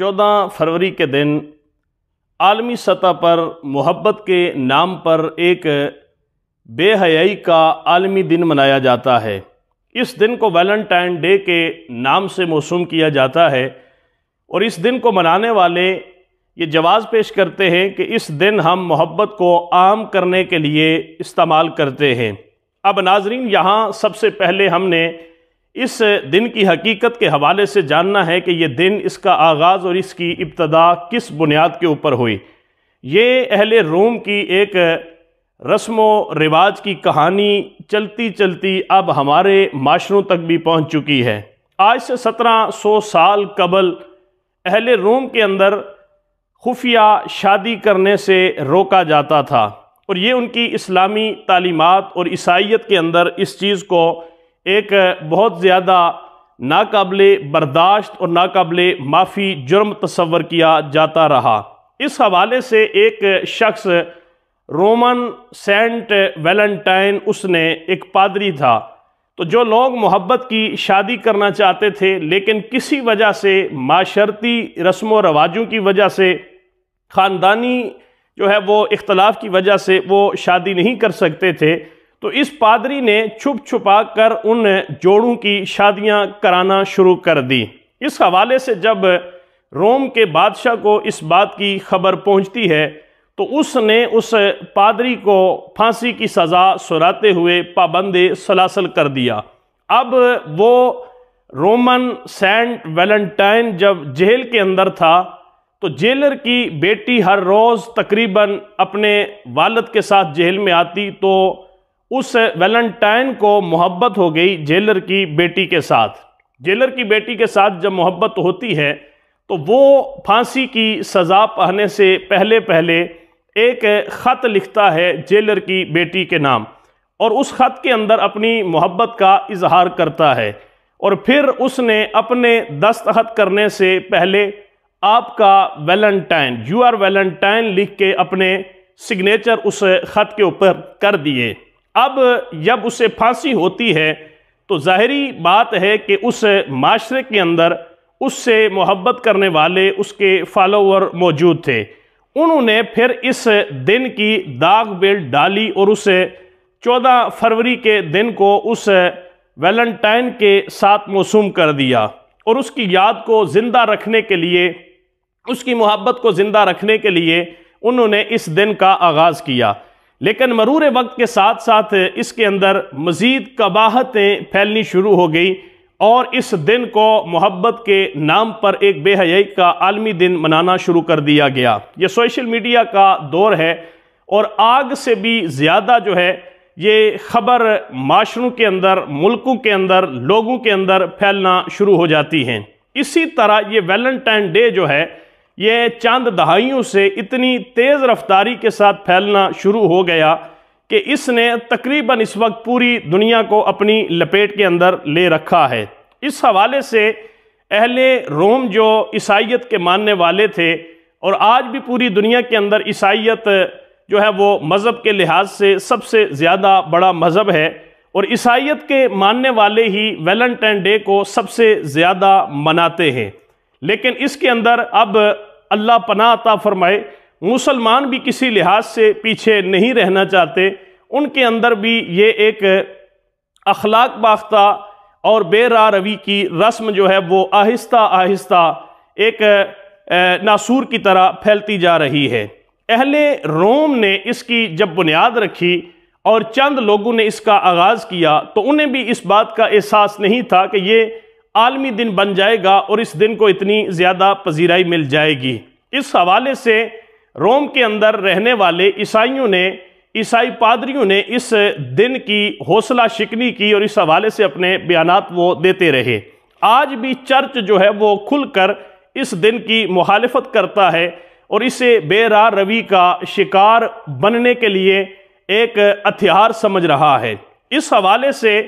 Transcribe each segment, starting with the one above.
14 فروری کے دن عالمی سطح پر محبت کے نام پر ایک بے حیائی کا عالمی دن منایا جاتا ہے۔ اس دن کو ویلنٹائن ڈے کے نام سے موسوم کیا جاتا ہے، اور اس دن کو منانے والے یہ جواز پیش کرتے ہیں کہ اس دن ہم محبت کو عام کرنے کے لیے استعمال کرتے ہیں۔ اب ناظرین، یہاں سب سے پہلے ہم نے اس دن کی حقیقت کے حوالے سے جاننا ہے کہ یہ دن، اس کا آغاز اور اس کی ابتدا کس بنیاد کے اوپر ہوئی۔ یہ اہل روم کی ایک رسم و رواج کی کہانی چلتی چلتی اب ہمارے معاشروں تک بھی پہنچ چکی ہے۔ آج سے 1700 سال قبل اہل روم کے اندر خفیہ شادی کرنے سے روکا جاتا تھا، اور یہ ان کی اسلامی تعلیمات اور عیسائیت کے اندر اس چیز کو ایک بہت زیادہ ناقابل برداشت اور ناقابل معافی جرم تصور کیا جاتا رہا۔ اس حوالے سے ایک شخص رومن سینٹ ویلنٹائن، اس نے ایک پادری تھا، تو جو لوگ محبت کی شادی کرنا چاہتے تھے لیکن کسی وجہ سے، معاشرتی رسم و رواجوں کی وجہ سے، خاندانی جو ہے وہ اختلاف کی وجہ سے وہ شادی نہیں کر سکتے تھے، تو اس پادری نے چھپ چھپا کر ان جوڑوں کی شادیاں کرانا شروع کر دی۔ اس حوالے سے جب روم کے بادشاہ کو اس بات کی خبر پہنچتی ہے تو اس نے اس پادری کو پھانسی کی سزا سناتے ہوئے پابند سلاسل کر دیا۔ اب وہ رومن سینٹ ویلنٹائن جب جیل کے اندر تھا تو جیلر کی بیٹی ہر روز تقریباً اپنے والد کے ساتھ جیل میں آتی، تو اس ویلنٹائن کو محبت ہو گئی جیلر کی بیٹی کے ساتھ۔ جیلر کی بیٹی کے ساتھ جب محبت ہوتی ہے تو وہ پھانسی کی سزا پانے سے پہلے ایک خط لکھتا ہے جیلر کی بیٹی کے نام، اور اس خط کے اندر اپنی محبت کا اظہار کرتا ہے، اور پھر اس نے اپنے دستخط کرنے سے پہلے آپ کا ویلنٹائن، یو آر ویلنٹائن لکھ کے اپنے سگنیچر اس خط کے اوپر کر دیے۔ اب جب اسے پھانسی ہوتی ہے تو ظاہری بات ہے کہ اس معاشرے کے اندر اس سے محبت کرنے والے اس کے فالوور موجود تھے۔ انہوں نے پھر اس دن کی داغ بیل ڈالی اور اس 14 فروری کے دن کو اس ویلنٹائن کے ساتھ موسوم کر دیا، اور اس کی یاد کو زندہ رکھنے کے لیے، اس کی محبت کو زندہ رکھنے کے لیے انہوں نے اس دن کا آغاز کیا۔ لیکن مرور وقت کے ساتھ ساتھ اس کے اندر مزید قباحتیں پھیلنی شروع ہو گئی، اور اس دن کو محبت کے نام پر ایک بے حیائی کا عالمی دن منانا شروع کر دیا گیا۔ یہ سوشل میڈیا کا دور ہے، اور آگ سے بھی زیادہ جو ہے یہ خبر معاشروں کے اندر، ملکوں کے اندر، لوگوں کے اندر پھیلنا شروع ہو جاتی ہیں۔ اسی طرح یہ ویلنٹائن ڈے جو ہے یہ چند دہائیوں سے اتنی تیز رفتاری کے ساتھ پھیلنا شروع ہو گیا کہ اس نے تقریباً اس وقت پوری دنیا کو اپنی لپیٹ کے اندر لے رکھا ہے۔ اس حوالے سے اہل روم جو عیسائیت کے ماننے والے تھے، اور آج بھی پوری دنیا کے اندر عیسائیت جو ہے وہ مذہب کے لحاظ سے سب سے زیادہ بڑا مذہب ہے، اور عیسائیت کے ماننے والے ہی ویلنٹائن ڈے کو سب سے زیادہ مناتے ہیں۔ لیکن اس کے اندر اب اللہ پناہ عطا فرمائے، مسلمان بھی کسی لحاظ سے پیچھے نہیں رہنا چاہتے۔ ان کے اندر بھی یہ ایک اخلاق باختہ اور بے راہ روی کی رسم جو ہے وہ آہستہ آہستہ ایک ناسور کی طرح پھیلتی جا رہی ہے۔ اہل روم نے اس کی جب بنیاد رکھی اور چند لوگوں نے اس کا آغاز کیا، تو انہیں بھی اس بات کا احساس نہیں تھا کہ یہ عالمی دن بن جائے گا اور اس دن کو اتنی زیادہ پذیرائی مل جائے گی۔ اس حوالے سے روم کے اندر رہنے والے عیسائی پادریوں نے اس دن کی حوصلہ شکنی کی، اور اس حوالے سے اپنے بیانات وہ دیتے رہے۔ آج بھی چرچ جو ہے وہ کھل کر اس دن کی مخالفت کرتا ہے، اور اسے بے راہ روی کا شکار بننے کے لیے ایک ہتھیار سمجھ رہا ہے۔ اس حوالے سے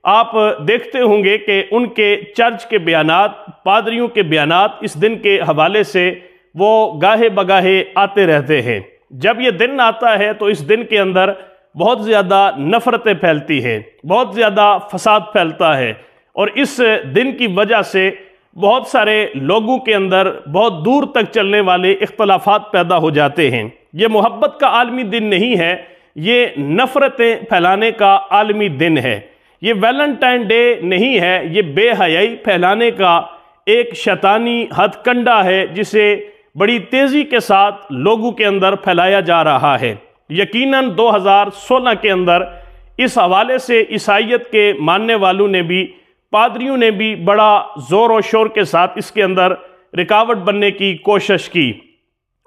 آپ دیکھتے ہوں گے کہ ان کے چرچ کے بیانات، پادریوں کے بیانات اس دن کے حوالے سے وہ گاہے بگاہے آتے رہتے ہیں۔ جب یہ دن آتا ہے تو اس دن کے اندر بہت زیادہ نفرتیں پھیلتی ہیں، بہت زیادہ فساد پھیلتا ہے، اور اس دن کی وجہ سے بہت سارے لوگوں کے اندر بہت دور تک چلنے والے اختلافات پیدا ہو جاتے ہیں۔ یہ محبت کا عالمی دن نہیں ہے، یہ نفرتیں پھیلانے کا عالمی دن ہے۔ یہ ویلنٹائن ڈے نہیں ہے، یہ بے حیائی پھیلانے کا ایک شیطانی ہتھ کنڈا ہے جسے بڑی تیزی کے ساتھ لوگوں کے اندر پھیلایا جا رہا ہے۔ یقیناً 2016 کے اندر اس حوالے سے عیسائیت کے ماننے والوں نے بھی، پادریوں نے بھی بڑا زور و شور کے ساتھ اس کے اندر رکاوٹ بننے کی کوشش کی،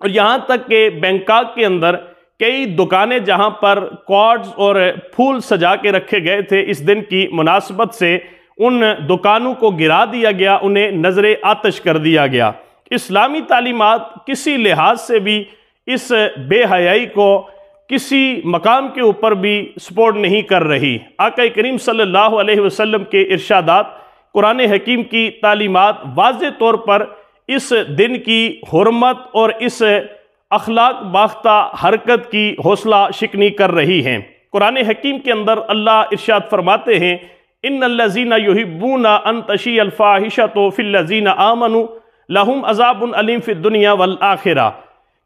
اور یہاں تک کہ بینکاک کے اندر کئی دکانیں جہاں پر کارڈز اور پھول سجا کے رکھے گئے تھے اس دن کی مناسبت سے، ان دکانوں کو گرا دیا گیا، انہیں نظر آتش کر دیا گیا۔ اسلامی تعلیمات کسی لحاظ سے بھی اس بے حیائی کو کسی مقام کے اوپر بھی سپورٹ نہیں کر رہی۔ آقا کریم صلی اللہ علیہ وسلم کے ارشادات، قرآن حکیم کی تعلیمات واضح طور پر اس دن کی حرمت اور اس اخلاق باختہ حرکت کی حوصلہ شکنی کر رہی ہیں۔ قرآن حکیم کے اندر اللہ ارشاد فرماتے ہیں، ان الذین یحبون ان تشیع الفاحشۃ فی الذین آمنوا لہم عذاب علیم فی الدنیا والآخرہ،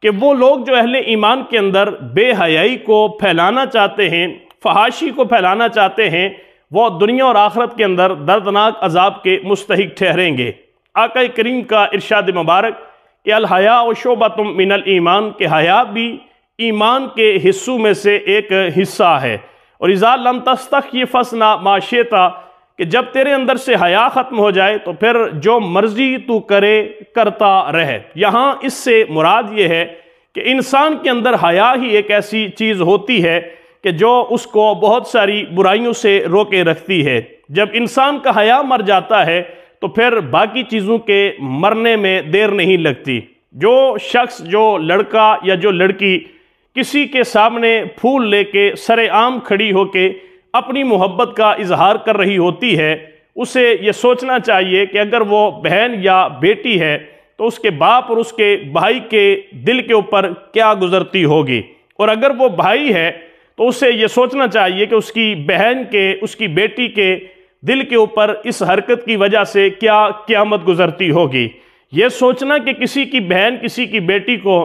کہ وہ لوگ جو اہل ایمان کے اندر بے حیائی کو پھیلانا چاہتے ہیں، فحاشی کو پھیلانا چاہتے ہیں، وہ دنیا اور آخرت کے اندر دردناک عذاب کے مستحق ٹھہریں گے۔ آقا کریم کا ارشاد مبارک کہ الحیاء شعبۃ من الایمان، کہ حیا بھی ایمان کے حصوں میں سے ایک حصہ ہے، اور اذا لم تستحی فاصنع ما شئت، کہ جب تیرے اندر سے حیا ختم ہو جائے تو پھر جو مرضی تو کرے کرتا رہے۔ یہاں اس سے مراد یہ ہے کہ انسان کے اندر حیا ہی ایک ایسی چیز ہوتی ہے کہ جو اس کو بہت ساری برائیوں سے روکے رکھتی ہے۔ جب انسان کا حیا مر جاتا ہے تو پھر باقی چیزوں کے مرنے میں دیر نہیں لگتی۔ جو شخص، جو لڑکا یا جو لڑکی کسی کے سامنے پھول لے کے سر عام کھڑی ہو کے اپنی محبت کا اظہار کر رہی ہوتی ہے، اسے یہ سوچنا چاہیے کہ اگر وہ بہن یا بیٹی ہے تو اس کے باپ اور اس کے بھائی کے دل کے اوپر کیا گزرتی ہوگی، اور اگر وہ بھائی ہے تو اسے یہ سوچنا چاہیے کہ اس کی بہن کے، اس کی بیٹی کے دل کے اوپر اس حرکت کی وجہ سے کیا قیامت گزرتی ہوگی۔ یہ سوچنا کہ کسی کی بہن، کسی کی بیٹی کو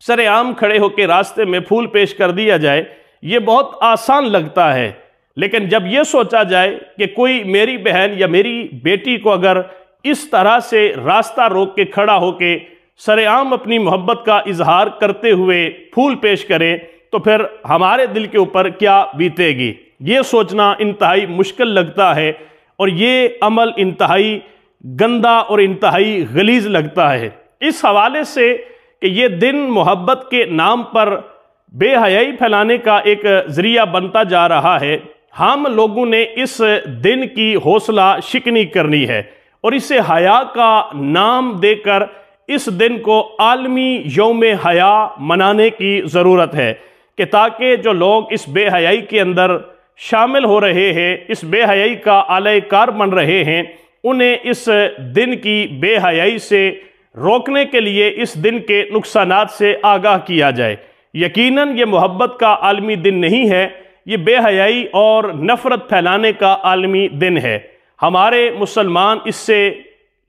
سر عام کھڑے ہو کے راستے میں پھول پیش کر دیا جائے، یہ بہت آسان لگتا ہے، لیکن جب یہ سوچا جائے کہ کوئی میری بہن یا میری بیٹی کو اگر اس طرح سے راستہ روک کے کھڑا ہو کے سر عام اپنی محبت کا اظہار کرتے ہوئے پھول پیش کرے تو پھر ہمارے دل کے اوپر کیا بیتے گی، یہ سوچنا انتہائی مشکل لگتا ہے، اور یہ عمل انتہائی گندا اور انتہائی غلیظ لگتا ہے۔ اس حوالے سے کہ یہ دن محبت کے نام پر بے حیائی پھیلانے کا ایک ذریعہ بنتا جا رہا ہے، ہم لوگوں نے اس دن کی حوصلہ شکنی کرنی ہے، اور اسے حیا کا نام دے کر اس دن کو عالمی یوم حیا منانے کی ضرورت ہے، کہ تاکہ جو لوگ اس بے حیائی کے اندر شامل ہو رہے ہیں، اس بے حیائی کا اعلی کار بن رہے ہیں، انہیں اس دن کی بے حیائی سے روکنے کے لیے اس دن کے نقصانات سے آگاہ کیا جائے۔ یقیناً یہ محبت کا عالمی دن نہیں ہے، یہ بے حیائی اور نفرت پھیلانے کا عالمی دن ہے۔ ہمارے مسلمان اس سے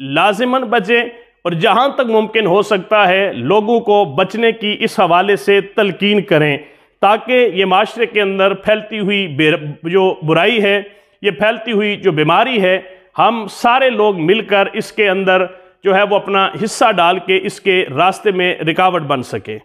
لازماً بچیں، اور جہاں تک ممکن ہو سکتا ہے لوگوں کو بچنے کی اس حوالے سے تلقین کریں، تاکہ یہ معاشرے کے اندر پھیلتی ہوئی جو برائی ہے، یہ پھیلتی ہوئی جو بیماری ہے، ہم سارے لوگ مل کر اس کے اندر جو ہے وہ اپنا حصہ ڈال کے اس کے راستے میں رکاوٹ بن سکے۔